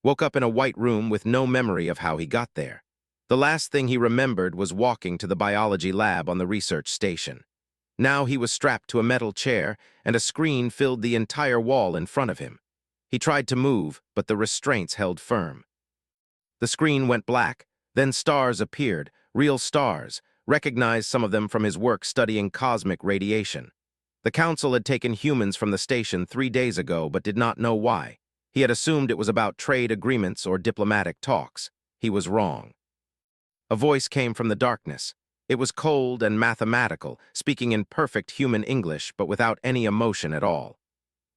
woke up in a white room with no memory of how he got there. The last thing he remembered was walking to the biology lab on the research station. Now he was strapped to a metal chair, and a screen filled the entire wall in front of him. He tried to move, but the restraints held firm. The screen went black, then stars appeared, real stars, recognized some of them from his work studying cosmic radiation. The council had taken humans from the station 3 days ago, but did not know why. He had assumed it was about trade agreements or diplomatic talks. He was wrong. A voice came from the darkness. It was cold and mathematical, speaking in perfect human English, but without any emotion at all.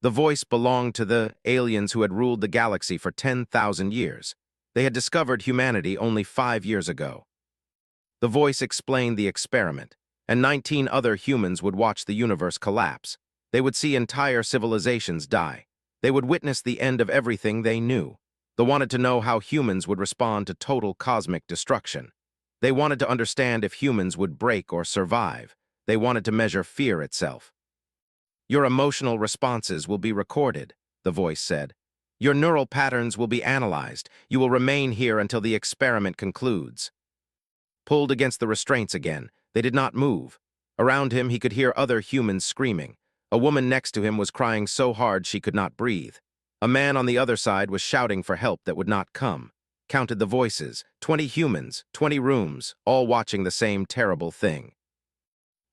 The voice belonged to the aliens who had ruled the galaxy for 10,000 years. They had discovered humanity only 5 years ago. The voice explained the experiment, and 19 other humans would watch the universe collapse. They would see entire civilizations die. They would witness the end of everything they knew. They wanted to know how humans would respond to total cosmic destruction. They wanted to understand if humans would break or survive. They wanted to measure fear itself. "Your emotional responses will be recorded," the voice said. "Your neural patterns will be analyzed. You will remain here until the experiment concludes." Pulled against the restraints again, they did not move. Around him, he could hear other humans screaming. A woman next to him was crying so hard she could not breathe. A man on the other side was shouting for help that would not come. Counted the voices, 20 humans, 20 rooms, all watching the same terrible thing.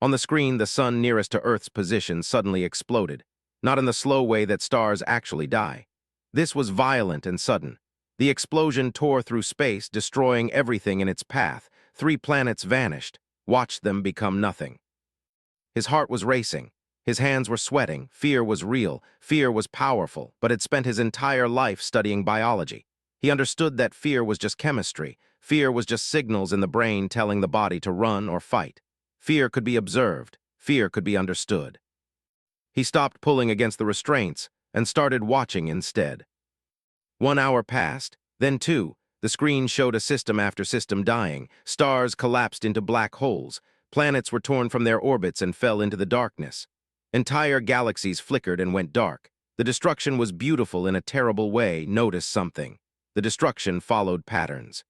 On the screen, the sun nearest to Earth's position suddenly exploded, not in the slow way that stars actually die. This was violent and sudden. The explosion tore through space, destroying everything in its path. 3 planets vanished. Watched them become nothing. His heart was racing. His hands were sweating. Fear was real. Fear was powerful, but had spent his entire life studying biology. He understood that fear was just chemistry. Fear was just signals in the brain telling the body to run or fight. Fear could be observed. Fear could be understood. He stopped pulling against the restraints and started watching instead. 1 hour passed, then 2. The screen showed a system after system dying. Stars collapsed into black holes. Planets were torn from their orbits and fell into the darkness. Entire galaxies flickered and went dark. The destruction was beautiful in a terrible way. Notice something. The destruction followed patterns.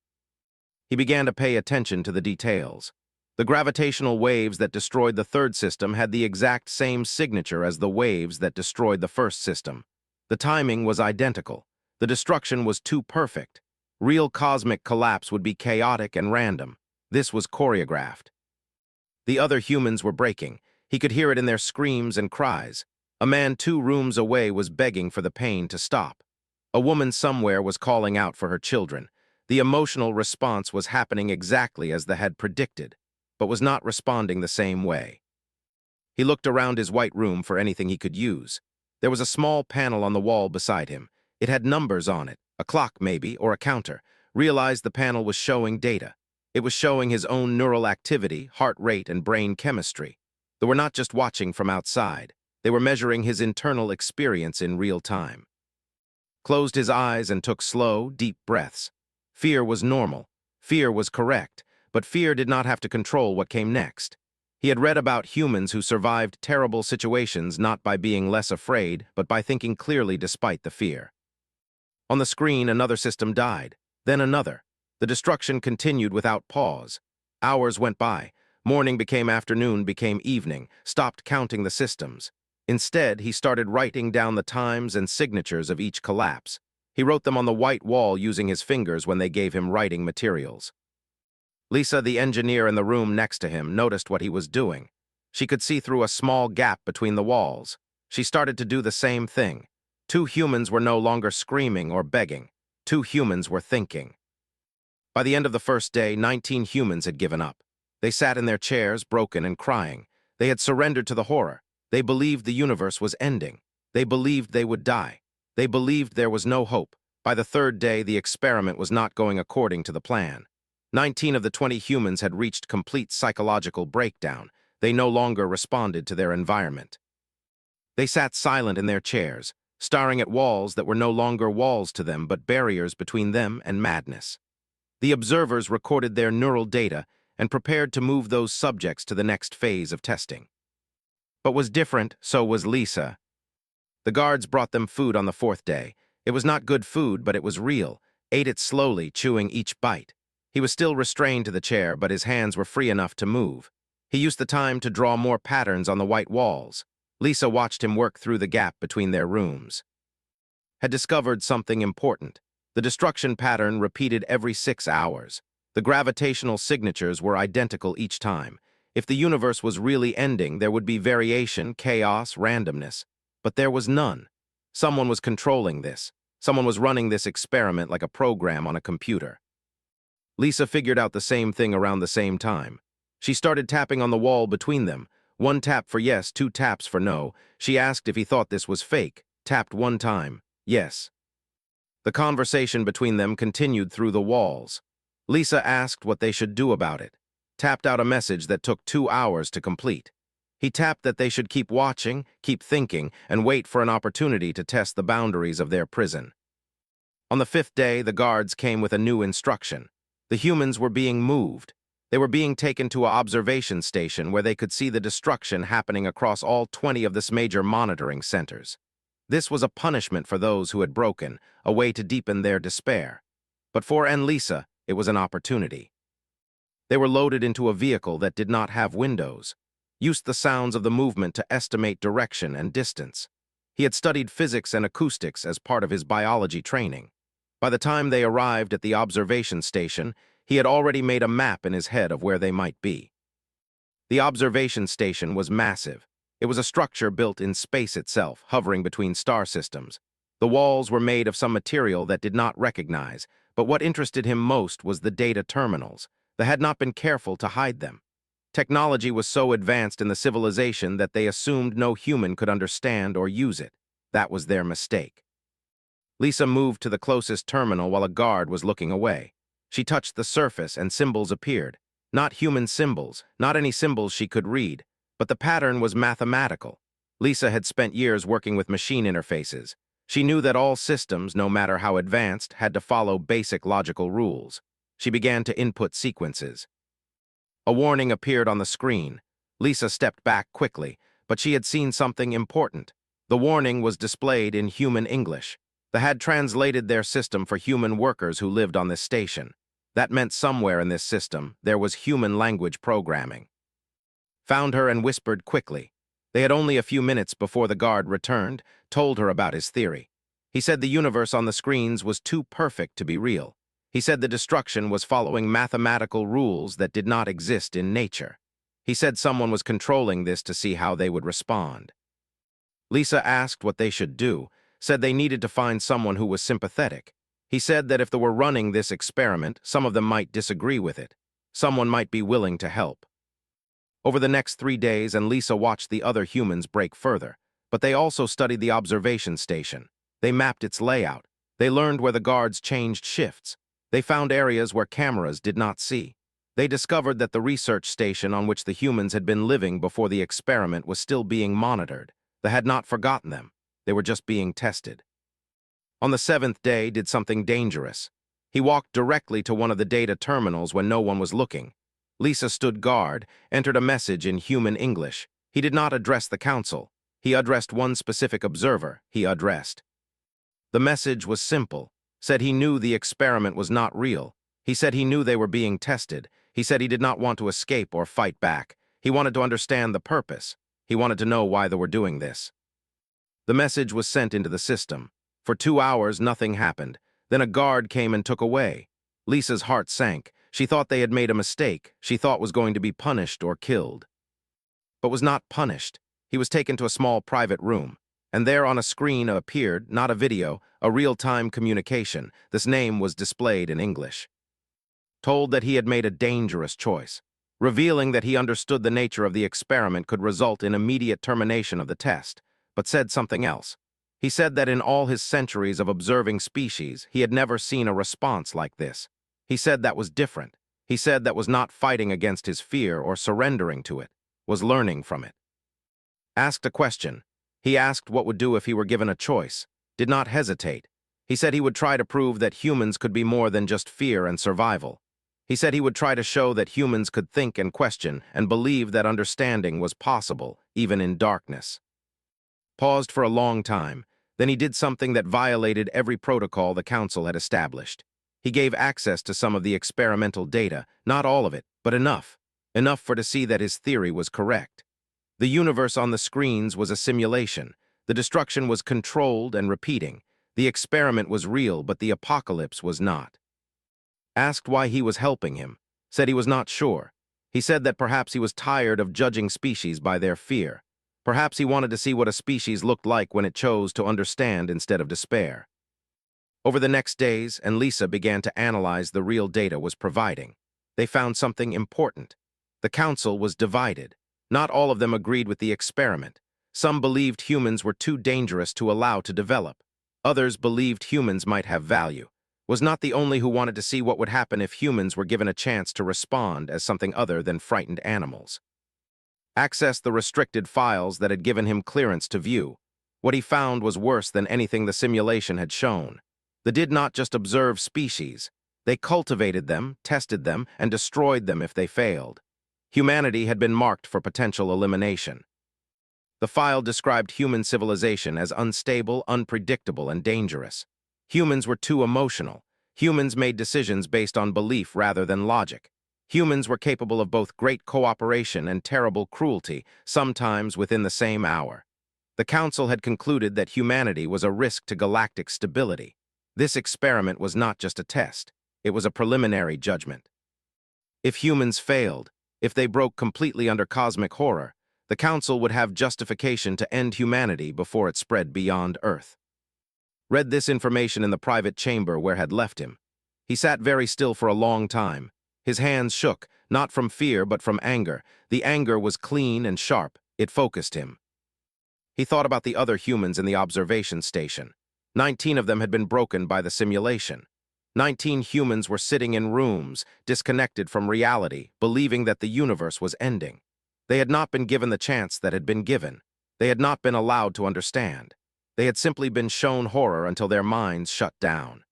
He began to pay attention to the details. The gravitational waves that destroyed the third system had the exact same signature as the waves that destroyed the first system. The timing was identical. The destruction was too perfect. Real cosmic collapse would be chaotic and random. This was choreographed. The other humans were breaking. He could hear it in their screams and cries. A man 2 rooms away was begging for the pain to stop. A woman somewhere was calling out for her children. The emotional response was happening exactly as they had predicted, but was not responding the same way. He looked around his white room for anything he could use. There was a small panel on the wall beside him. It had numbers on it, a clock maybe, or a counter. Realized the panel was showing data. It was showing his own neural activity, heart rate, and brain chemistry. They were not just watching from outside. They were measuring his internal experience in real time. Closed his eyes and took slow, deep breaths. Fear was normal. Fear was correct. But fear did not have to control what came next. He had read about humans who survived terrible situations not by being less afraid, but by thinking clearly despite the fear. On the screen, another system died, then another. The destruction continued without pause. Hours went by. Morning became afternoon, became evening, stopped counting the systems. Instead, he started writing down the times and signatures of each collapse. He wrote them on the white wall using his fingers when they gave him writing materials. Lisa, the engineer in the room next to him, noticed what he was doing. She could see through a small gap between the walls. She started to do the same thing. 2 humans were no longer screaming or begging. 2 humans were thinking. By the end of the first day, 19 humans had given up. They sat in their chairs, broken and crying. They had surrendered to the horror. They believed the universe was ending. They believed they would die. They believed there was no hope. By the 3rd day, the experiment was not going according to the plan. 19 of the 20 humans had reached complete psychological breakdown. They no longer responded to their environment. They sat silent in their chairs, staring at walls that were no longer walls to them but barriers between them and madness. The observers recorded their neural data and prepared to move those subjects to the next phase of testing. But was different, so was Lisa. The guards brought them food on the 4th day. It was not good food, but it was real. Ate it slowly, chewing each bite. He was still restrained to the chair, but his hands were free enough to move. He used the time to draw more patterns on the white walls. Lisa watched him work through the gap between their rooms. Had discovered something important. The destruction pattern repeated every 6 hours. The gravitational signatures were identical each time. If the universe was really ending, there would be variation, chaos, randomness. But there was none. Someone was controlling this. Someone was running this experiment like a program on a computer. Lisa figured out the same thing around the same time. She started tapping on the wall between them. 1 tap for yes, 2 taps for no. She asked if he thought this was fake. Tapped 1 time. Yes. The conversation between them continued through the walls. Lisa asked what they should do about it. Tapped out a message that took 2 hours to complete. He tapped that they should keep watching, keep thinking, and wait for an opportunity to test the boundaries of their prison. On the 5th day, the guards came with a new instruction. The humans were being moved. They were being taken to an observation station where they could see the destruction happening across all 20 of the major monitoring centers. This was a punishment for those who had broken, a way to deepen their despair. But for Lisa, it was an opportunity. They were loaded into a vehicle that did not have windows, used the sounds of the movement to estimate direction and distance. He had studied physics and acoustics as part of his biology training. By the time they arrived at the observation station, he had already made a map in his head of where they might be. The observation station was massive. It was a structure built in space itself, hovering between star systems. The walls were made of some material that did not recognize, but what interested him most was the data terminals. They had not been careful to hide them. Technology was so advanced in the civilization that they assumed no human could understand or use it. That was their mistake. Lisa moved to the closest terminal while a guard was looking away. She touched the surface and symbols appeared. Not human symbols, not any symbols she could read, but the pattern was mathematical. Lisa had spent years working with machine interfaces. She knew that all systems, no matter how advanced, had to follow basic logical rules. She began to input sequences. A warning appeared on the screen. Lisa stepped back quickly, but she had seen something important. The warning was displayed in human English. They had translated their system for human workers who lived on this station. That meant somewhere in this system there was human language programming. Found her and whispered quickly. They had only a few minutes before the guard returned, told her about his theory. He said the universe on the screens was too perfect to be real. He said the destruction was following mathematical rules that did not exist in nature. He said someone was controlling this to see how they would respond. Lisa asked what they should do, said they needed to find someone who was sympathetic. He said that if they were running this experiment, some of them might disagree with it. Someone might be willing to help. Over the next 3 days, Lisa watched the other humans break further, but they also studied the observation station. They mapped its layout. They learned where the guards changed shifts. They found areas where cameras did not see. They discovered that the research station on which the humans had been living before the experiment was still being monitored. They had not forgotten them. They were just being tested. On the 7th day, did something dangerous. He walked directly to one of the data terminals when no one was looking. Lisa stood guard, entered a message in human English. He did not address the council. He addressed one specific observer. The message was simple. Said he knew the experiment was not real. He said he knew they were being tested. He said he did not want to escape or fight back. He wanted to understand the purpose. He wanted to know why they were doing this. The message was sent into the system. For 2 hours, nothing happened. Then a guard came and took away. Lisa's heart sank. She thought they had made a mistake. She thought was going to be punished or killed. But was not punished. He was taken to a small private room. And there on a screen appeared, not a video, a real-time communication. This name was displayed in English. Told that he had made a dangerous choice. Revealing that he understood the nature of the experiment could result in immediate termination of the test, but said something else. He said that in all his centuries of observing species, he had never seen a response like this. He said that was different. He said that was not fighting against his fear or surrendering to it, was learning from it. Asked a question. He asked what would do if he were given a choice. Did not hesitate. He said he would try to prove that humans could be more than just fear and survival. He said he would try to show that humans could think and question and believe that understanding was possible, even in darkness. Paused for a long time, Then he did something that violated every protocol the Council had established. He gave access to some of the experimental data, not all of it, but enough. Enough for to see that his theory was correct. The universe on the screens was a simulation. The destruction was controlled and repeating. The experiment was real, but the apocalypse was not. Asked why he was helping him, said he was not sure. He said that perhaps he was tired of judging species by their fear. Perhaps he wanted to see what a species looked like when it chose to understand instead of despair. Over the next days, and Lisa began to analyze the real data was providing. They found something important. The Council was divided. Not all of them agreed with the experiment. Some believed humans were too dangerous to allow to develop. Others believed humans might have value. Was not the only who wanted to see what would happen if humans were given a chance to respond as something other than frightened animals. Accessed the restricted files that had given him clearance to view. What he found was worse than anything the simulation had shown. They did not just observe species. They cultivated them, tested them, and destroyed them if they failed. Humanity had been marked for potential elimination. The file described human civilization as unstable, unpredictable, and dangerous. Humans were too emotional. Humans made decisions based on belief rather than logic. Humans were capable of both great cooperation and terrible cruelty, sometimes within the same hour. The Council had concluded that humanity was a risk to galactic stability. This experiment was not just a test. It was a preliminary judgment. If humans failed, if they broke completely under cosmic horror, the Council would have justification to end humanity before it spread beyond Earth. Read this information in the private chamber where had left him. He sat very still for a long time. His hands shook, not from fear but from anger. The anger was clean and sharp. It focused him. He thought about the other humans in the observation station. 19 of them had been broken by the simulation. 19 humans were sitting in rooms, disconnected from reality, believing that the universe was ending. They had not been given the chance that had been given. They had not been allowed to understand. They had simply been shown horror until their minds shut down.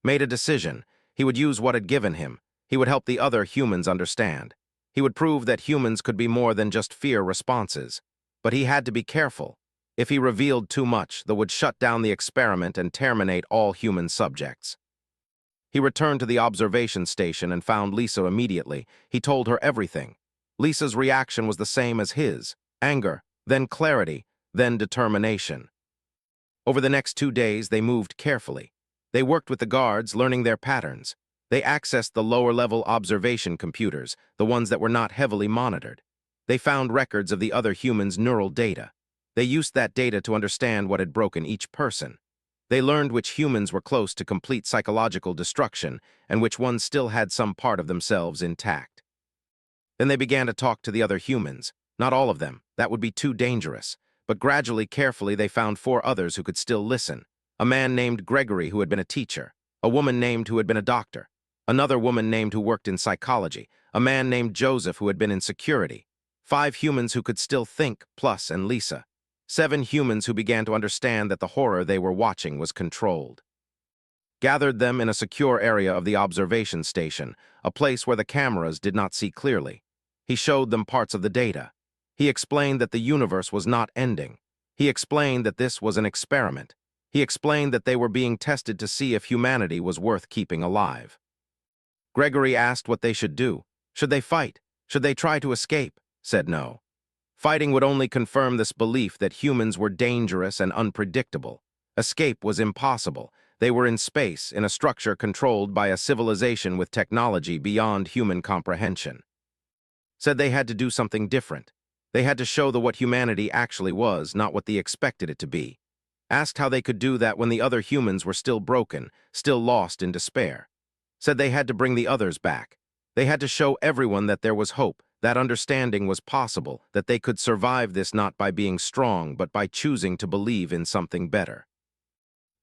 Made a decision. He would use what had given him. He would help the other humans understand. He would prove that humans could be more than just fear responses. But he had to be careful. If he revealed too much, that would shut down the experiment and terminate all human subjects. He returned to the observation station and found Lisa immediately. He told her everything. Lisa's reaction was the same as his: anger, then clarity, then determination. Over the next 2 days, they moved carefully. They worked with the guards, learning their patterns. They accessed the lower-level observation computers, the ones that were not heavily monitored. They found records of the other humans' neural data. They used that data to understand what had broken each person. They learned which humans were close to complete psychological destruction and which ones still had some part of themselves intact. Then they began to talk to the other humans. Not all of them. That would be too dangerous. But gradually, carefully, they found 4 others who could still listen. A man named Gregory who had been a teacher. A woman named who had been a doctor. Another woman named who worked in psychology. A man named Joseph who had been in security. 5 humans who could still think, plus and Lisa. 7 humans who began to understand that the horror they were watching was controlled. Gathered them in a secure area of the observation station, a place where the cameras did not see clearly. He showed them parts of the data. He explained that the universe was not ending. He explained that this was an experiment. He explained that they were being tested to see if humanity was worth keeping alive. Gregory asked what they should do. Should they fight? Should they try to escape? Said no. Fighting would only confirm this belief that humans were dangerous and unpredictable. Escape was impossible. They were in space, in a structure controlled by a civilization with technology beyond human comprehension. Said they had to do something different. They had to show what humanity actually was, not what they expected it to be. Asked how they could do that when the other humans were still broken, still lost in despair. Said they had to bring the others back. They had to show everyone that there was hope, that understanding was possible, that they could survive this not by being strong, but by choosing to believe in something better.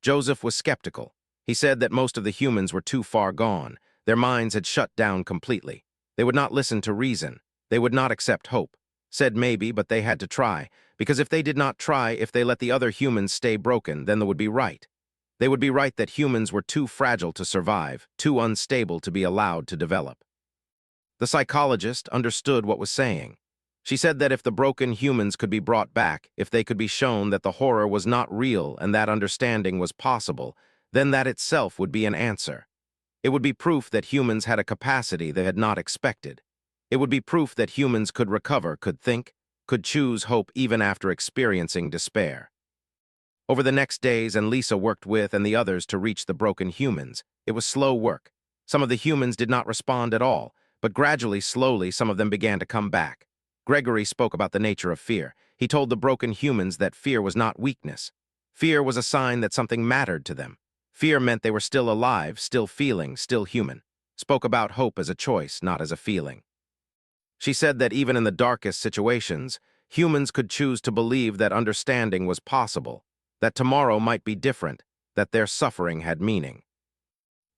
Joseph was skeptical. He said that most of the humans were too far gone. Their minds had shut down completely. They would not listen to reason. They would not accept hope. Said maybe, but they had to try, because if they did not try, if they let the other humans stay broken, then they would be right. They would be right that humans were too fragile to survive, too unstable to be allowed to develop. The psychologist understood what was saying. She said that if the broken humans could be brought back, if they could be shown that the horror was not real and that understanding was possible, then that itself would be an answer. It would be proof that humans had a capacity they had not expected. It would be proof that humans could recover, could think, could choose hope even after experiencing despair. Over the next days, Lisa worked with and the others to reach the broken humans. It was slow work. Some of the humans did not respond at all, but gradually, slowly, some of them began to come back. Gregory spoke about the nature of fear. He told the broken humans that fear was not weakness. Fear was a sign that something mattered to them. Fear meant they were still alive, still feeling, still human. Spoke about hope as a choice, not as a feeling. She said that even in the darkest situations, humans could choose to believe that understanding was possible, that tomorrow might be different, that their suffering had meaning.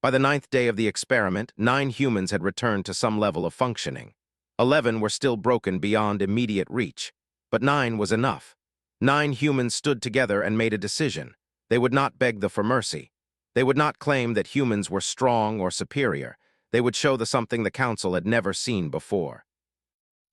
By the 9th day of the experiment, 9 humans had returned to some level of functioning. 11 were still broken beyond immediate reach, but 9 was enough. 9 humans stood together and made a decision. They would not beg for mercy. They would not claim that humans were strong or superior. They would show something the Council had never seen before.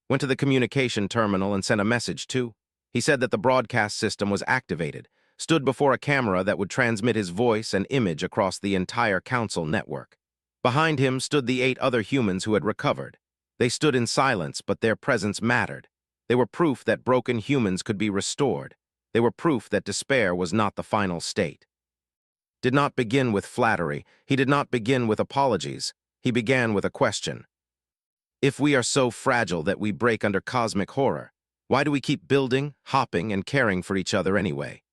Went to the communication terminal and sent a message too. He said that the broadcast system was activated, stood before a camera that would transmit his voice and image across the entire Council network. Behind him stood the 8 other humans who had recovered. They stood in silence, but their presence mattered. They were proof that broken humans could be restored. They were proof that despair was not the final state. Did not begin with flattery. He did not begin with apologies. He began with a question. If we are so fragile that we break under cosmic horror, why do we keep building, hopping, and caring for each other anyway?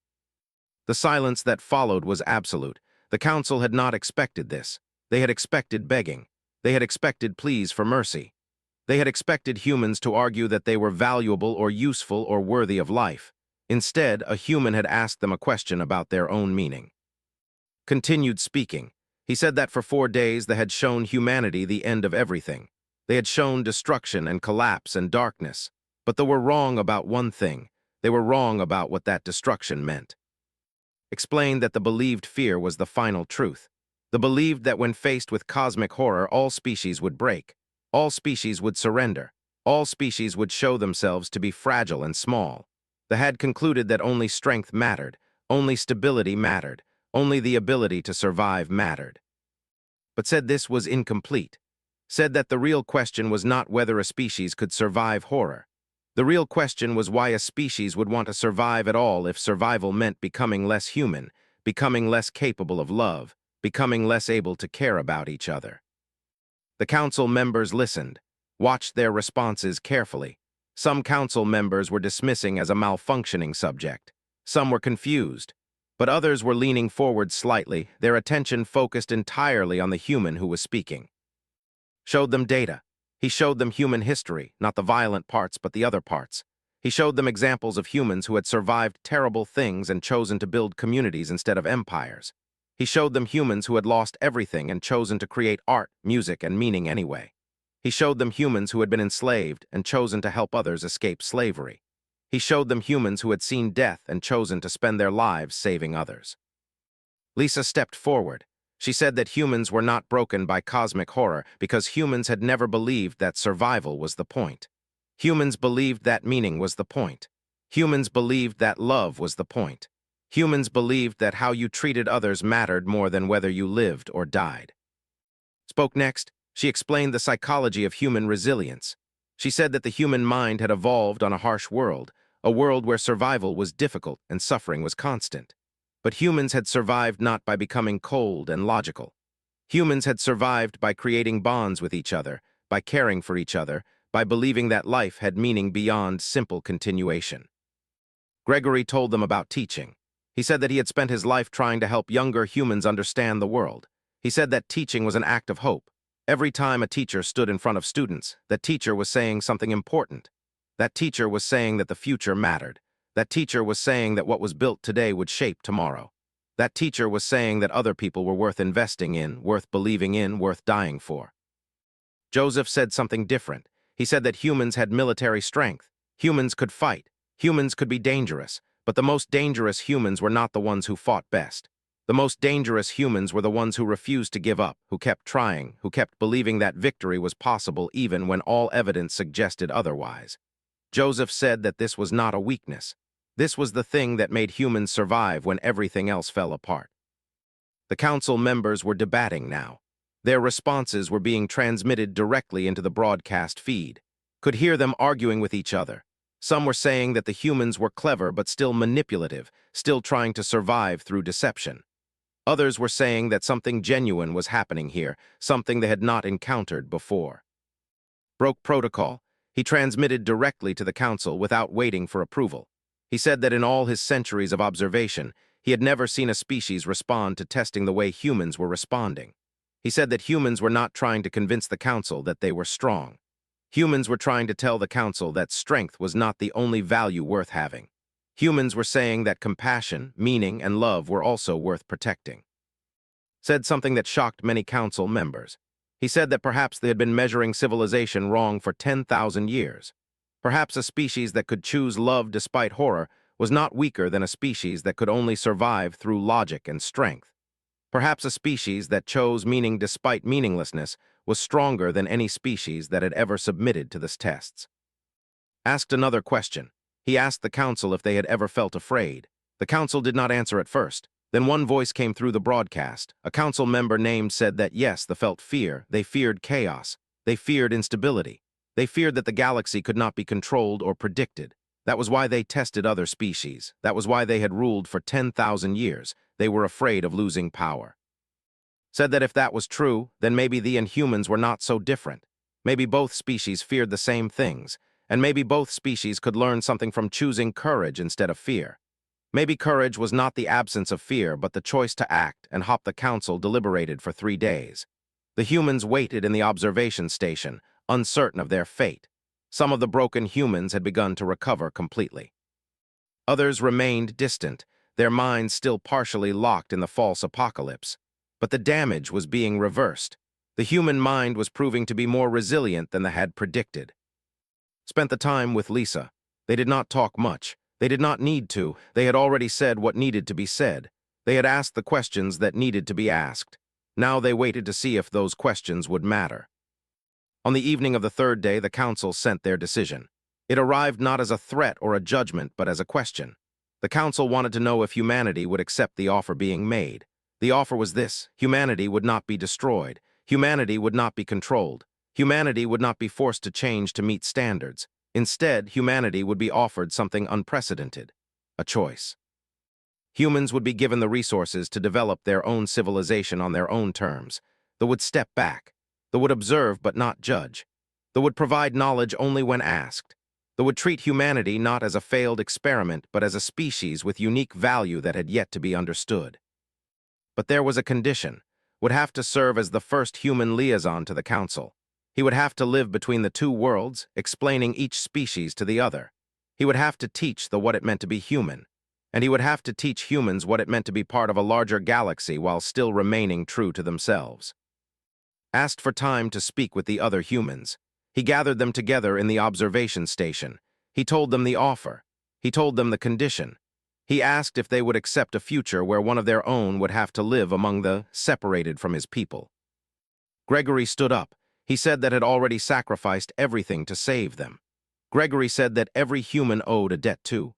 The silence that followed was absolute. The Council had not expected this. They had expected begging. They had expected pleas for mercy. They had expected humans to argue that they were valuable or useful or worthy of life. Instead, a human had asked them a question about their own meaning. Continued speaking. He said that for 4 days they had shown humanity the end of everything. They had shown destruction and collapse and darkness. But they were wrong about one thing. They were wrong about what that destruction meant. Explained that the believed fear was the final truth. The believed that when faced with cosmic horror, all species would break. All species would surrender. All species would show themselves to be fragile and small. They had concluded that only strength mattered, only stability mattered, only the ability to survive mattered. But said this was incomplete. Said that the real question was not whether a species could survive horror. The real question was why a species would want to survive at all if survival meant becoming less human, becoming less capable of love, becoming less able to care about each other. The Council members listened, watched their responses carefully. Some Council members were dismissing as a malfunctioning subject. Some were confused, but others were leaning forward slightly, their attention focused entirely on the human who was speaking. Showed them data. He showed them human history, not the violent parts but the other parts. He showed them examples of humans who had survived terrible things and chosen to build communities instead of empires. He showed them humans who had lost everything and chosen to create art, music, and meaning anyway. He showed them humans who had been enslaved and chosen to help others escape slavery. He showed them humans who had seen death and chosen to spend their lives saving others. Lisa stepped forward. She said that humans were not broken by cosmic horror because humans had never believed that survival was the point. Humans believed that meaning was the point. Humans believed that love was the point. Humans believed that how you treated others mattered more than whether you lived or died. Spoke next, she explained the psychology of human resilience. She said that the human mind had evolved on a harsh world, a world where survival was difficult and suffering was constant. But humans had survived not by becoming cold and logical. Humans had survived by creating bonds with each other, by caring for each other, by believing that life had meaning beyond simple continuation. Gregory told them about teaching. He said that he had spent his life trying to help younger humans understand the world. He said that teaching was an act of hope. Every time a teacher stood in front of students, that teacher was saying something important. That teacher was saying that the future mattered. That teacher was saying that what was built today would shape tomorrow. That teacher was saying that other people were worth investing in, worth believing in, worth dying for. Joseph said something different. He said that humans had military strength. Humans could fight. Humans could be dangerous. But the most dangerous humans were not the ones who fought best. The most dangerous humans were the ones who refused to give up, who kept trying, who kept believing that victory was possible even when all evidence suggested otherwise. Joseph said that this was not a weakness. This was the thing that made humans survive when everything else fell apart. The council members were debating now. Their responses were being transmitted directly into the broadcast feed. Could hear them arguing with each other. Some were saying that the humans were clever but still manipulative, still trying to survive through deception. Others were saying that something genuine was happening here, something they had not encountered before. Broke protocol. He transmitted directly to the council without waiting for approval. He said that in all his centuries of observation, he had never seen a species respond to testing the way humans were responding. He said that humans were not trying to convince the council that they were strong. Humans were trying to tell the council that strength was not the only value worth having. Humans were saying that compassion, meaning, and love were also worth protecting. Said something that shocked many council members. He said that perhaps they had been measuring civilization wrong for 10,000 years. Perhaps a species that could choose love despite horror was not weaker than a species that could only survive through logic and strength. Perhaps a species that chose meaning despite meaninglessness was stronger than any species that had ever submitted to this tests. Asked another question. He asked the council if they had ever felt afraid. The council did not answer at first. Then one voice came through the broadcast. A council member named said that yes, they felt fear. They feared chaos. They feared instability. They feared that the galaxy could not be controlled or predicted. That was why they tested other species. That was why they had ruled for 10,000 years. They were afraid of losing power. Said that if that was true, then maybe the Inhumans were not so different. Maybe both species feared the same things, and maybe both species could learn something from choosing courage instead of fear. Maybe courage was not the absence of fear, but the choice to act, and the council deliberated for 3 days. The humans waited in the observation station, uncertain of their fate. Some of the broken humans had begun to recover completely. Others remained distant, their minds still partially locked in the false apocalypse. But the damage was being reversed. The human mind was proving to be more resilient than they had predicted. Spent the time with Lisa. They did not talk much. They did not need to. They had already said what needed to be said. They had asked the questions that needed to be asked. Now they waited to see if those questions would matter. On the evening of the 3rd day, the council sent their decision. It arrived not as a threat or a judgment, but as a question. The council wanted to know if humanity would accept the offer being made. The offer was this: humanity would not be destroyed. Humanity would not be controlled. Humanity would not be forced to change to meet standards. Instead, humanity would be offered something unprecedented: a choice. Humans would be given the resources to develop their own civilization on their own terms. They would step back. They would observe but not judge. They would provide knowledge only when asked. They would treat humanity not as a failed experiment, but as a species with unique value that had yet to be understood. But there was a condition: would have to serve as the first human liaison to the council. He would have to live between the two worlds, explaining each species to the other. He would have to teach what it meant to be human. And he would have to teach humans what it meant to be part of a larger galaxy while still remaining true to themselves. Asked for time to speak with the other humans. He gathered them together in the observation station. He told them the offer. He told them the condition. He asked if they would accept a future where one of their own would have to live among the separated from his people. Gregory stood up. He said that had already sacrificed everything to save them. Gregory said that every human owed a debt too.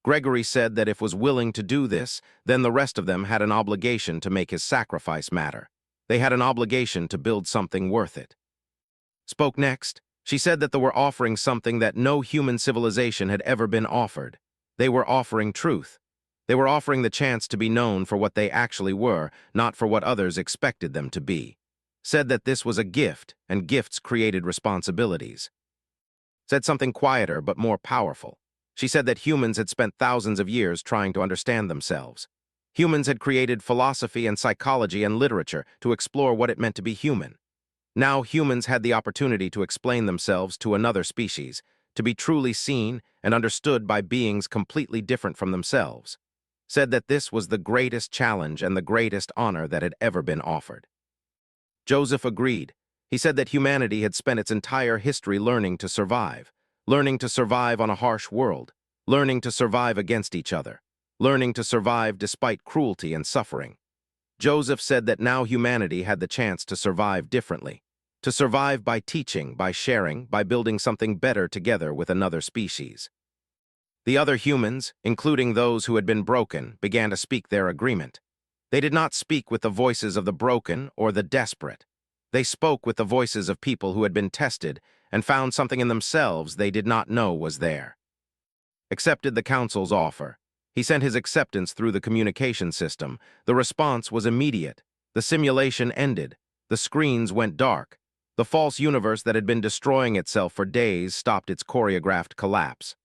Gregory said that if was willing to do this, then the rest of them had an obligation to make his sacrifice matter. They had an obligation to build something worth it. Spoke next. She said that they were offering something that no human civilization had ever been offered. They were offering truth. They were offering the chance to be known for what they actually were, not for what others expected them to be. Said that this was a gift, and gifts created responsibilities. Said something quieter but more powerful. She said that humans had spent thousands of years trying to understand themselves. Humans had created philosophy and psychology and literature to explore what it meant to be human. Now humans had the opportunity to explain themselves to another species, to be truly seen and understood by beings completely different from themselves. Said that this was the greatest challenge and the greatest honor that had ever been offered. Joseph agreed. He said that humanity had spent its entire history learning to survive on a harsh world, learning to survive against each other, learning to survive despite cruelty and suffering. Joseph said that now humanity had the chance to survive differently. To survive by teaching, by sharing, by building something better together with another species. The other humans, including those who had been broken, began to speak their agreement. They did not speak with the voices of the broken or the desperate. They spoke with the voices of people who had been tested and found something in themselves they did not know was there. Accepted the council's offer. He sent his acceptance through the communication system. The response was immediate. The simulation ended. The screens went dark. The false universe that had been destroying itself for days stopped its choreographed collapse.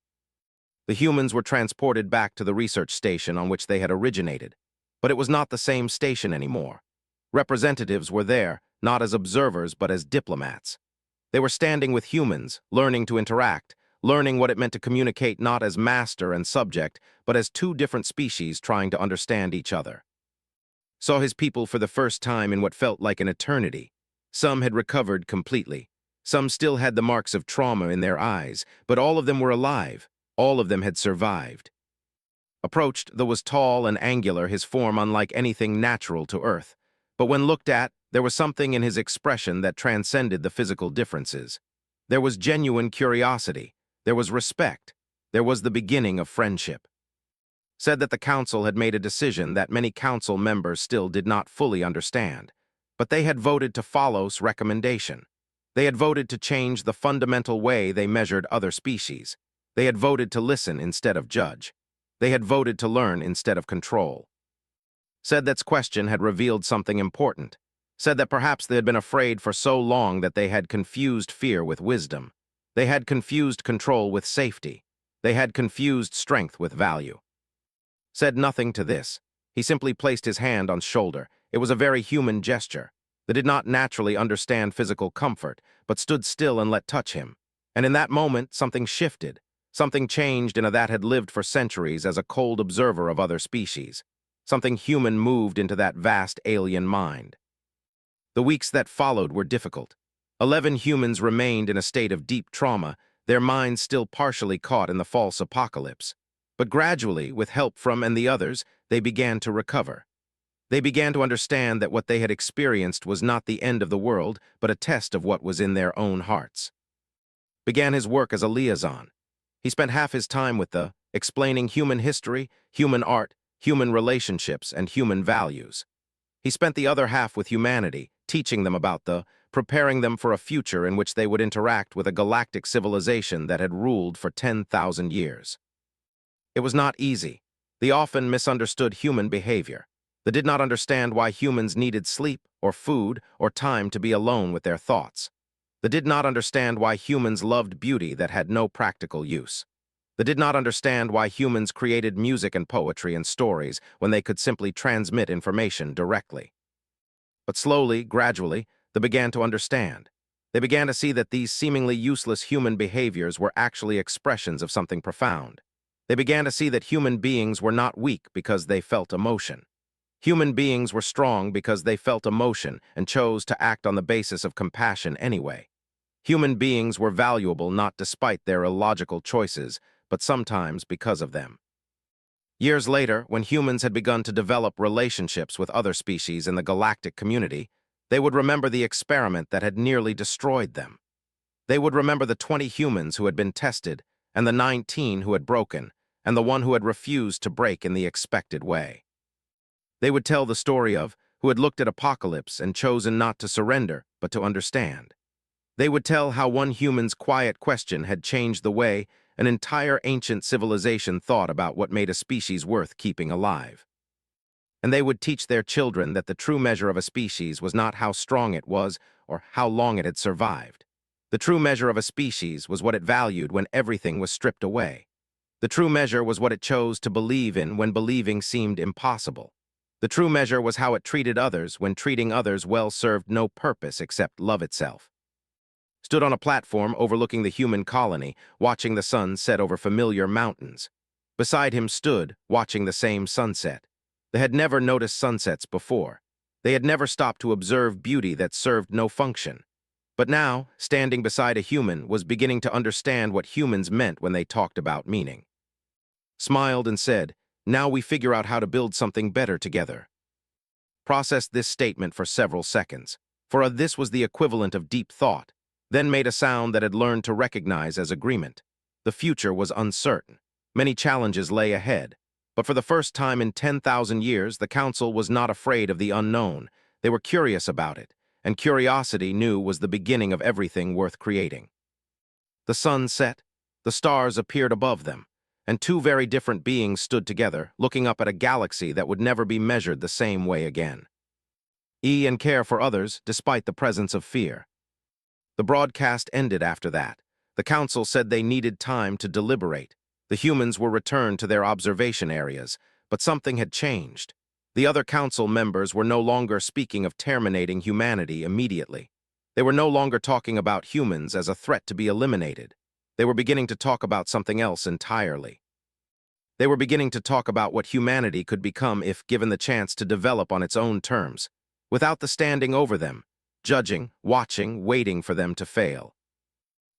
The humans were transported back to the research station on which they had originated. But it was not the same station anymore. Representatives were there, not as observers but as diplomats. They were standing with humans, learning to interact, learning what it meant to communicate not as master and subject, but as two different species trying to understand each other. Saw his people for the first time in what felt like an eternity. Some had recovered completely. Some still had the marks of trauma in their eyes, but all of them were alive. All of them had survived. Approached, though was tall and angular, his form unlike anything natural to Earth. But when looked at, there was something in his expression that transcended the physical differences. There was genuine curiosity. There was respect. There was the beginning of friendship. Said that the council had made a decision that many council members still did not fully understand. But they had voted to follow recommendation. They had voted to change the fundamental way they measured other species. They had voted to listen instead of judge. They had voted to learn instead of control. Said that question had revealed something important. Said that perhaps they had been afraid for so long that they had confused fear with wisdom. They had confused control with safety. They had confused strength with value. Said nothing to this. He simply placed his hand on shoulder. It was a very human gesture. They did not naturally understand physical comfort, but stood still and let touch him. And in that moment, something shifted. Something changed in a that had lived for centuries as a cold observer of other species. Something human moved into that vast alien mind. The weeks that followed were difficult. 11 humans remained in a state of deep trauma, their minds still partially caught in the false apocalypse. But gradually, with help from and the others, they began to recover. They began to understand that what they had experienced was not the end of the world, but a test of what was in their own hearts. Began his work as a liaison. He spent half his time with explaining human history, human art, human relationships, and human values. He spent the other half with humanity, teaching them about preparing them for a future in which they would interact with a galactic civilization that had ruled for 10,000 years. It was not easy. They often misunderstood human behavior. They did not understand why humans needed sleep or food or time to be alone with their thoughts. They did not understand why humans loved beauty that had no practical use. They did not understand why humans created music and poetry and stories when they could simply transmit information directly. But slowly, gradually, they began to understand. They began to see that these seemingly useless human behaviors were actually expressions of something profound. They began to see that human beings were not weak because they felt emotion. Human beings were strong because they felt emotion and chose to act on the basis of compassion anyway. Human beings were valuable not despite their illogical choices, but sometimes because of them. Years later, when humans had begun to develop relationships with other species in the galactic community, they would remember the experiment that had nearly destroyed them. They would remember the 20 humans who had been tested, and the 19 who had broken, and the one who had refused to break in the expected way. They would tell the story of who had looked at apocalypse and chosen not to surrender, but to understand. They would tell how one human's quiet question had changed the way an entire ancient civilization thought about what made a species worth keeping alive. And they would teach their children that the true measure of a species was not how strong it was or how long it had survived. The true measure of a species was what it valued when everything was stripped away. The true measure was what it chose to believe in when believing seemed impossible. The true measure was how it treated others when treating others well served no purpose except love itself. Stood on a platform overlooking the human colony, watching the sun set over familiar mountains. Beside him stood, watching the same sunset. They had never noticed sunsets before. They had never stopped to observe beauty that served no function. But now, standing beside a human, was beginning to understand what humans meant when they talked about meaning. Smiled and said, "Now we figure out how to build something better together." Processed this statement for several seconds. this was the equivalent of deep thought, then made a sound that had learned to recognize as agreement. The future was uncertain. Many challenges lay ahead. But for the first time in 10,000 years, the council was not afraid of the unknown. They were curious about it, and curiosity knew was the beginning of everything worth creating. The sun set, the stars appeared above them, and two very different beings stood together, looking up at a galaxy that would never be measured the same way again. And care for others, despite the presence of fear. The broadcast ended after that. The council said they needed time to deliberate. The humans were returned to their observation areas, but something had changed. The other council members were no longer speaking of terminating humanity immediately. They were no longer talking about humans as a threat to be eliminated. They were beginning to talk about something else entirely. They were beginning to talk about what humanity could become if given the chance to develop on its own terms, without the standing over them, judging, watching, waiting for them to fail.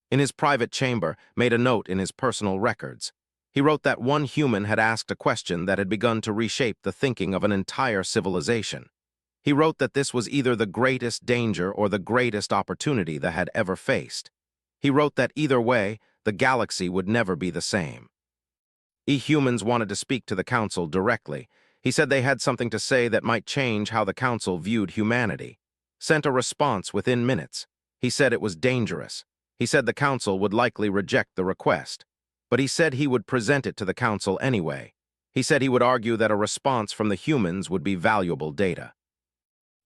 In his private chamber, made a note in his personal records. He wrote that one human had asked a question that had begun to reshape the thinking of an entire civilization. He wrote that this was either the greatest danger or the greatest opportunity that had ever faced. He wrote that either way, the galaxy would never be the same. Humans wanted to speak to the council directly. He said they had something to say that might change how the council viewed humanity. Sent a response within minutes. He said it was dangerous. He said the council would likely reject the request. But he said he would present it to the council anyway. He said he would argue that a response from the humans would be valuable data.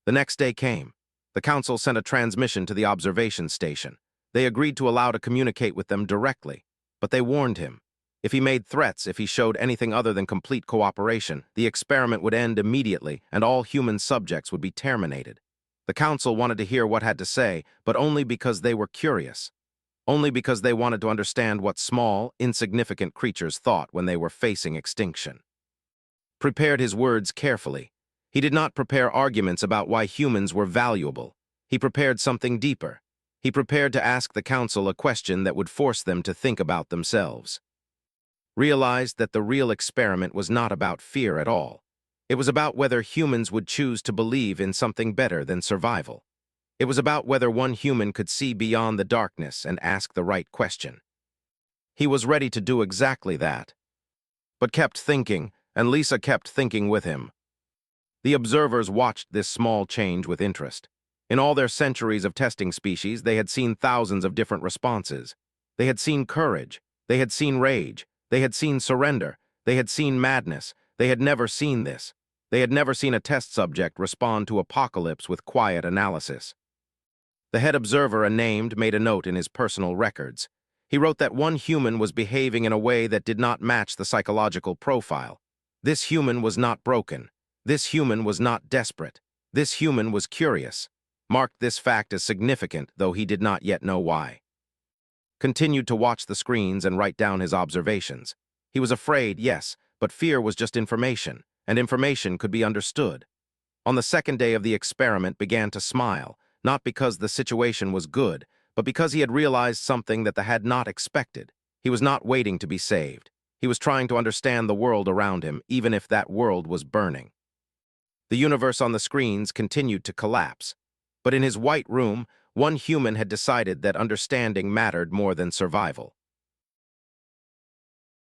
The next day came. The council sent a transmission to the observation station. They agreed to allow to communicate with them directly. But they warned him. If he made threats, if he showed anything other than complete cooperation, the experiment would end immediately and all human subjects would be terminated. The council wanted to hear what had to say, but only because they were curious. Only because they wanted to understand what small, insignificant creatures thought when they were facing extinction. Prepared his words carefully. He did not prepare arguments about why humans were valuable. He prepared something deeper. He prepared to ask the council a question that would force them to think about themselves. Realized that the real experiment was not about fear at all. It was about whether humans would choose to believe in something better than survival. It was about whether one human could see beyond the darkness and ask the right question. He was ready to do exactly that, but kept thinking, and Lisa kept thinking with him. The observers watched this small change with interest. In all their centuries of testing species, they had seen thousands of different responses. They had seen courage. They had seen rage. They had seen surrender. They had seen madness. They had never seen this. They had never seen a test subject respond to apocalypse with quiet analysis. The head observer, unnamed, made a note in his personal records. He wrote that one human was behaving in a way that did not match the psychological profile. This human was not broken. This human was not desperate. This human was curious. Marked this fact as significant, though he did not yet know why. Continued to watch the screens and write down his observations. He was afraid, yes, but fear was just information, and information could be understood. On the second day of the experiment began to smile, not because the situation was good, but because he had realized something that they had not expected. He was not waiting to be saved. He was trying to understand the world around him, even if that world was burning. The universe on the screens continued to collapse. But in his white room, one human had decided that understanding mattered more than survival.